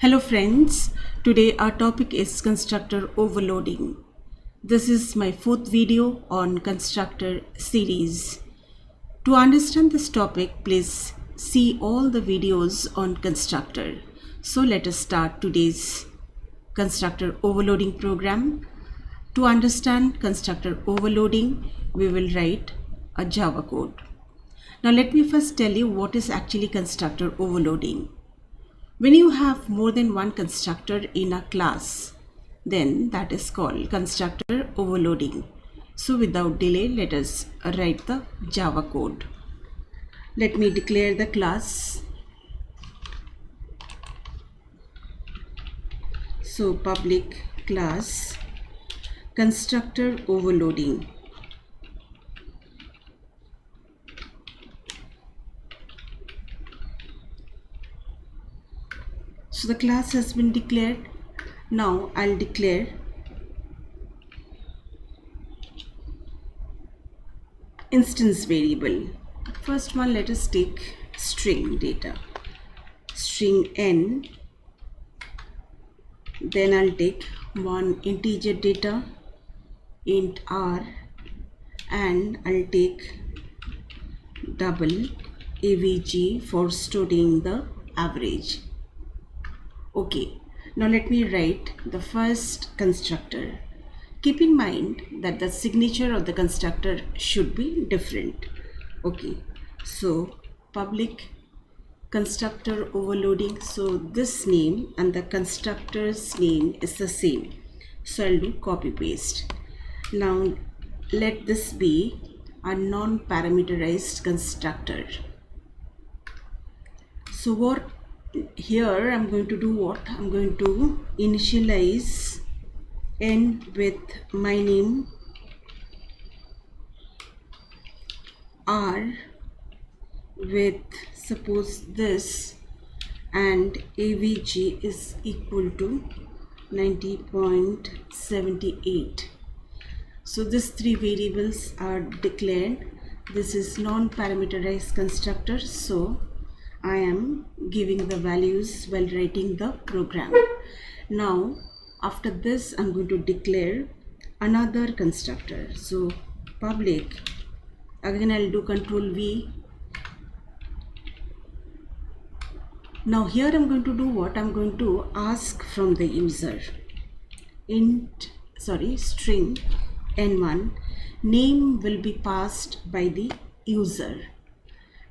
Hello friends, today our topic is constructor overloading. This is my fourth video on constructor series. To understand this topic, please see all the videos on constructor. So let us start today's constructor overloading program. To understand constructor overloading, we will write a Java code. Now let me first tell you what is actually constructor overloading. When you have more than one constructor in a class, then that is called constructor overloading. So without delay, let us write the Java code. Let me declare the class. So public class constructor overloading. So the class has been declared. Now I'll declare instance variable. First one, let us take string data, string n. Then I'll take one integer data, int r, and I'll take double avg for storing the average. Okay, now let me write the first constructor. Keep in mind that the signature of the constructor should be different. Okay, so public constructor overloading. So this name and the constructor's name is the same. So I'll do copy paste. Now let this be a non-parameterized constructor. So what here I'm going to do what? I'm going to initialize n with my name, r with suppose this, and avg is equal to 90.78. So these three variables are declared. This is non-parameterized constructor, so I am giving the values while writing the program. Now after this I'm going to declare another constructor. So public, again I'll do Control V. Now here I'm going to do what? I'm going to ask from the user string n1, name will be passed by the user,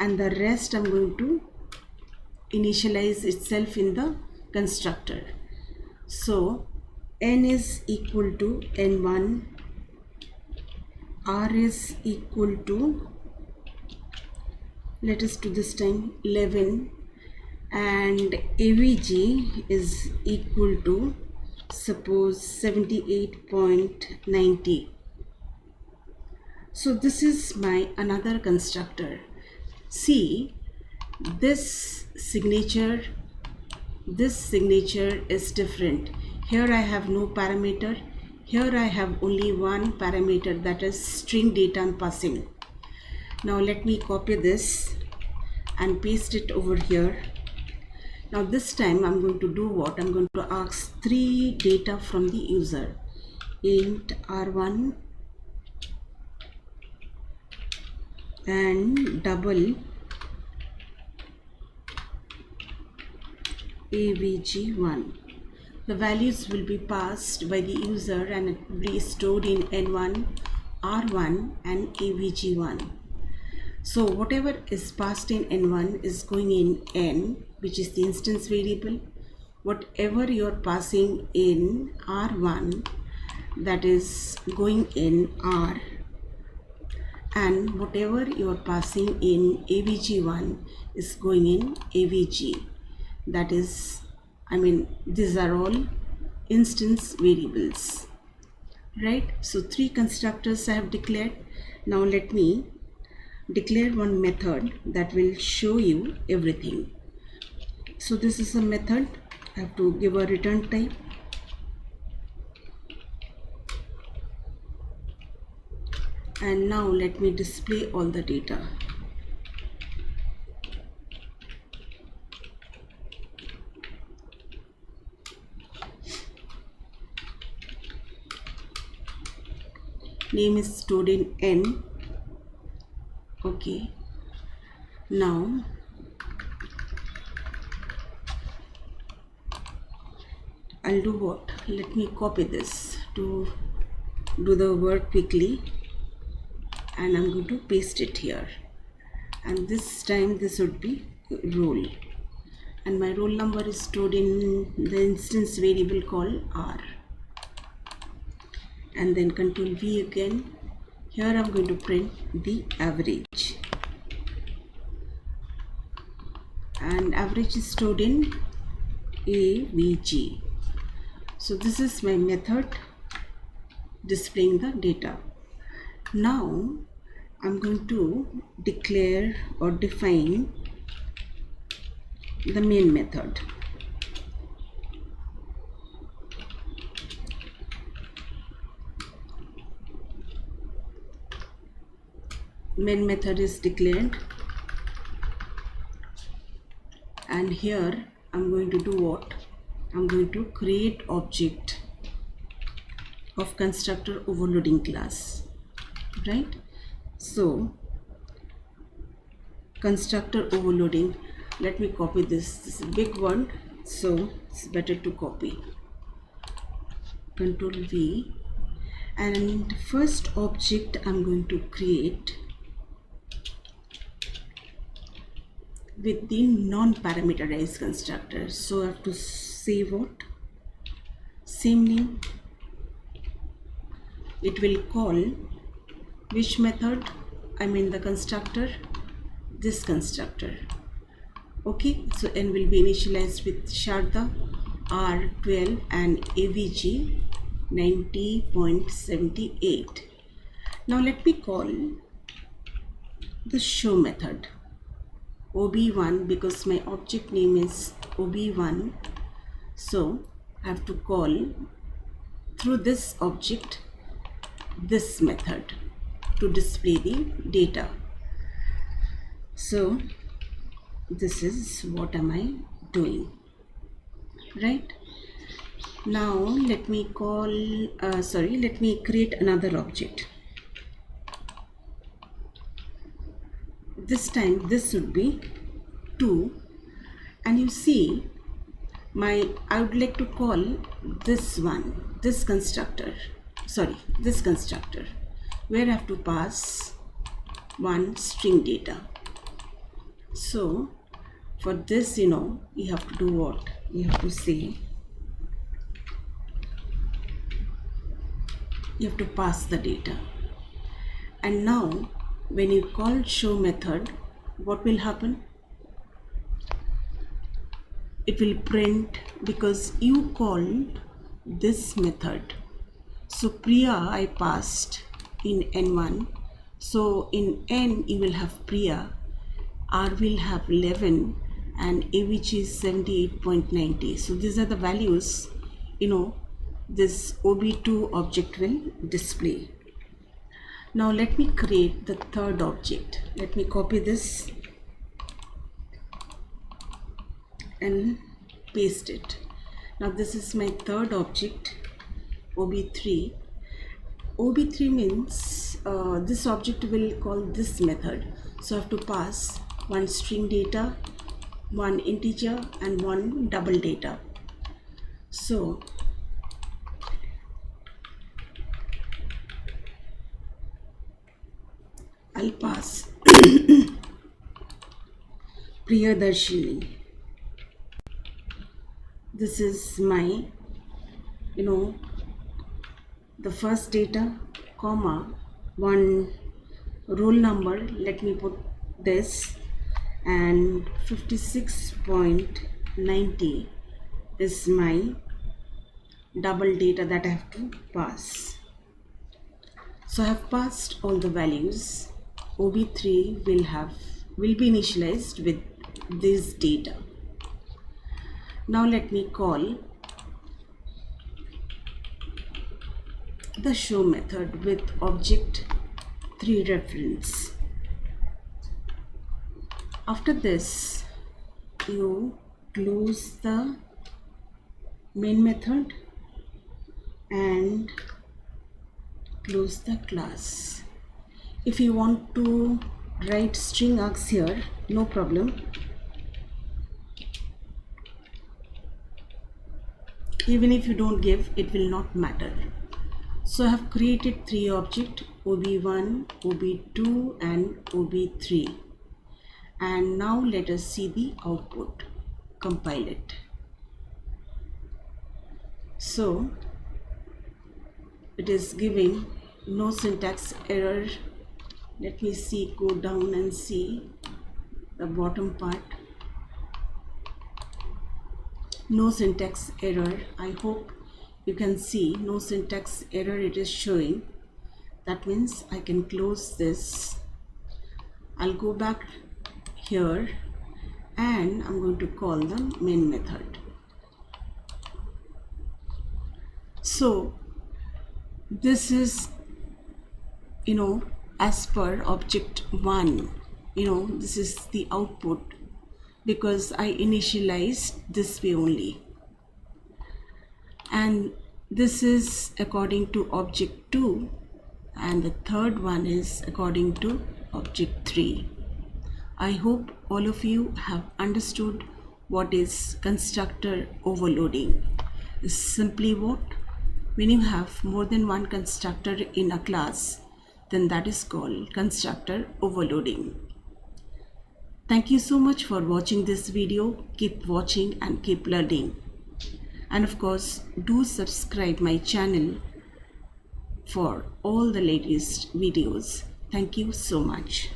and the rest I'm going to initialize itself in the constructor. So n is equal to n1, r is equal to, let us do this time 11, and avg is equal to suppose 78.90. So this is my another constructor. See, this signature is different. Here I have no parameter. Here I have only one parameter, that is string data I'm passing. Now let me copy this and paste it over here. Now this time I'm going to do what? I'm going to ask three data from the user, int r1 and double avg1. The values will be passed by the user and it will be stored in n1, r1 and avg1. So whatever is passed in n1 is going in n, which is the instance variable. Whatever you are passing in r1, that is going in r, and whatever you are passing in avg1 is going in avg. That is, these are all instance variables, right? So three constructors I have declared. Now let me declare one method that will show you everything. So this is a method. I have to give a return type. And now let me display all the data. name is stored in n. Okay, now I'll do what? Let me copy this to do the work quickly, and I'm going to paste it here, and this time this would be roll, and my roll number is stored in the instance variable called r, and then Control V again. Here I'm going to print the average, and average is stored in avg. So this is my method displaying the data. Now I'm going to declare or define the main method. Main method is declared, and here I'm going to do what? I'm going to create object of constructor overloading class, right? So constructor overloading, let me copy this. This is a big one, so it's better to copy. Control V, and first object I'm going to create with the non-parameterized constructor. So I have to say what? Same name. It will call which method? I mean the constructor, this constructor. Okay, so n will be initialized with Sharda R12 and AVG 90.78. Now let me call the show method ob1, because my object name is ob1. So I have to call through this object this method to display the data. So this is what am I doing, right? Now let me call let me create another object. This time this would be 2, and you see I would like to call this constructor, where I have to pass one string data. So for this, you have to do what? You have to say, you have to pass the data. And now when you call show method, what will happen? It will print because you called this method. So Priya I passed in n1, so in n you will have Priya, r will have 11, and avg is 78.90. so these are the values this ob2 object will display. Now let me create the third object. Let me copy this and paste it. Now this is my third object, ob3. ob3 means this object will call this method, so I have to pass one string data, one integer, and one double data. So I'll pass Priyadarshini. This is my the first data, comma, one roll number, let me put this, and 56.90 is my double data that I have to pass. So I have passed all the values. ob3 will be initialized with this data. Now let me call the show method with object 3 reference. After this, you close the main method and close the class. If you want to write string args here, no problem. Even if you don't give, it will not matter. So I have created 3 objects, OB1, OB2 and OB3. And now let us see the output. Compile it. So it is giving no syntax error. Let me see, go down and see the bottom part. No syntax error. I hope you can see no syntax error it is showing. That means I can close this. I'll go back here and I'm going to call the main method. So this is, as per object 1, this is the output because I initialized this way only. And this is according to object 2 and the third one is according to object 3. I hope all of you have understood what is constructor overloading. It's simply what? When you have more than one constructor in a class, then that is called constructor overloading. Thank you so much for watching this video. Keep watching and keep learning. And of course, do subscribe my channel for all the latest videos. Thank you so much.